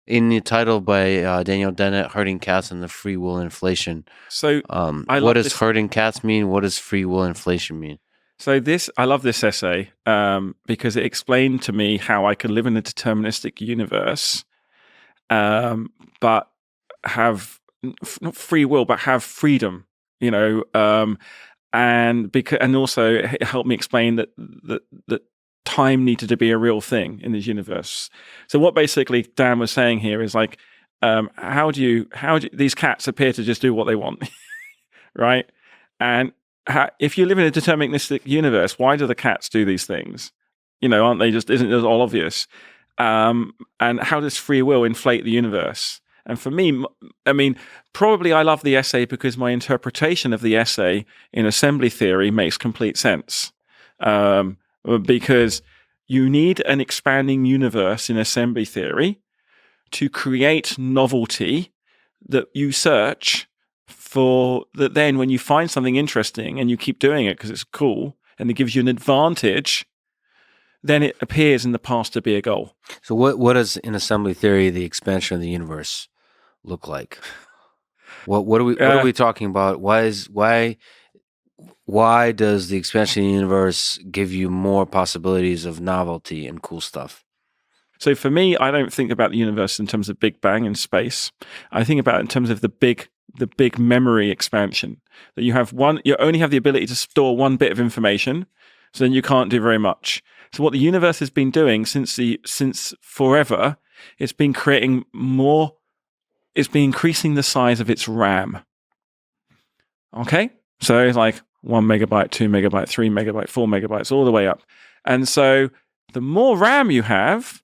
In the title by Daniel Dennett, Herding Cats and the Free Will Inflation. So I What love does this. herding cats mean? What does free will inflation mean? I love this essay because it explained to me how I could live in a deterministic universe, but have not free will, but have freedom. You know, and also it helped me explain that time needed to be a real thing in this universe. So what basically Dan was saying here is like, how do these cats appear to just do what they want, right? And if you live in a deterministic universe, why do the cats do these things? You know, aren't they just? Isn't it all obvious? And how does free will inflate the universe? And for me, I mean, probably I love the essay because my interpretation of the essay in assembly theory makes complete sense. Because you need an expanding universe in assembly theory to create novelty that you search for, that then when you find something interesting and you keep doing it because it's cool and it gives you an advantage, then it appears in the past to be a goal. So what does in assembly theory the expansion of the universe look like? What are we talking about? Why does the expansion of the universe give you more possibilities of novelty and cool stuff? So for me, I don't think about the universe in terms of Big Bang and space. I think about it in terms of the big memory expansion. That you only have the ability to store one bit of information, so then you can't do very much. So what the universe has been doing since forever, it's been creating more. It's been increasing the size of its RAM. Okay, so it's like 1 megabyte, 2 megabyte, 3 megabyte, 4 megabytes, all the way up. And so the more RAM you have,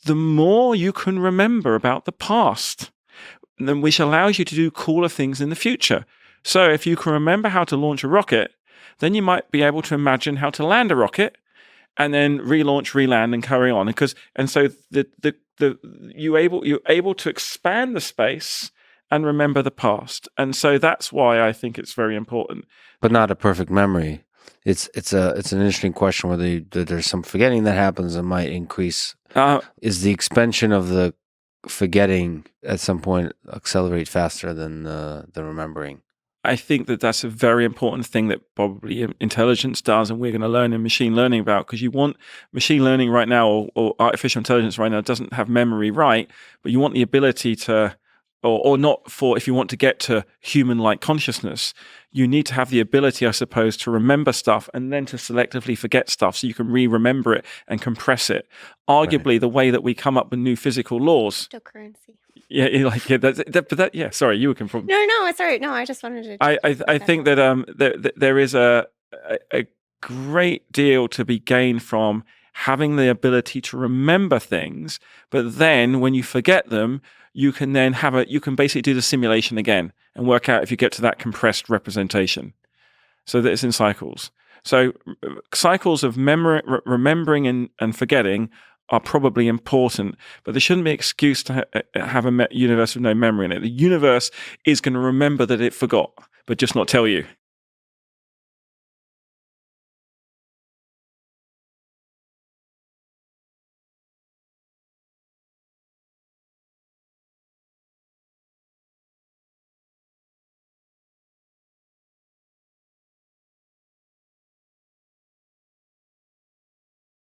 the more you can remember about the past, which allows you to do cooler things in the future. So if you can remember how to launch a rocket, then you might be able to imagine how to land a rocket and then relaunch, reland, and carry on. And so you're able to expand the space and remember the past. And so that's why I think it's very important. But not a perfect memory. It's an interesting question whether there's some forgetting that happens and might increase. Is the expansion of the forgetting at some point accelerate faster than the remembering? I think that's a very important thing that probably intelligence does, and we're going to learn in machine learning about, because you want machine learning right now or artificial intelligence right now doesn't have memory, right? But you want the ability to, or not for, if you want to get to human-like consciousness, you need to have the ability, I suppose, to remember stuff and then to selectively forget stuff so you can re-remember it and compress it. Arguably, the way that we come up with new physical laws. Cryptocurrency. Yeah, yeah. Sorry, you can probably. No, it's all right. No, I just wanted to. I think that there is a great deal to be gained from having the ability to remember things, but then when you forget them, you can then you can basically do the simulation again and work out if you get to that compressed representation. So that it's in cycles. So cycles of remembering and forgetting are probably important, but there shouldn't be an excuse to have a universe with no memory in it. The universe is going to remember that it forgot, but just not tell you.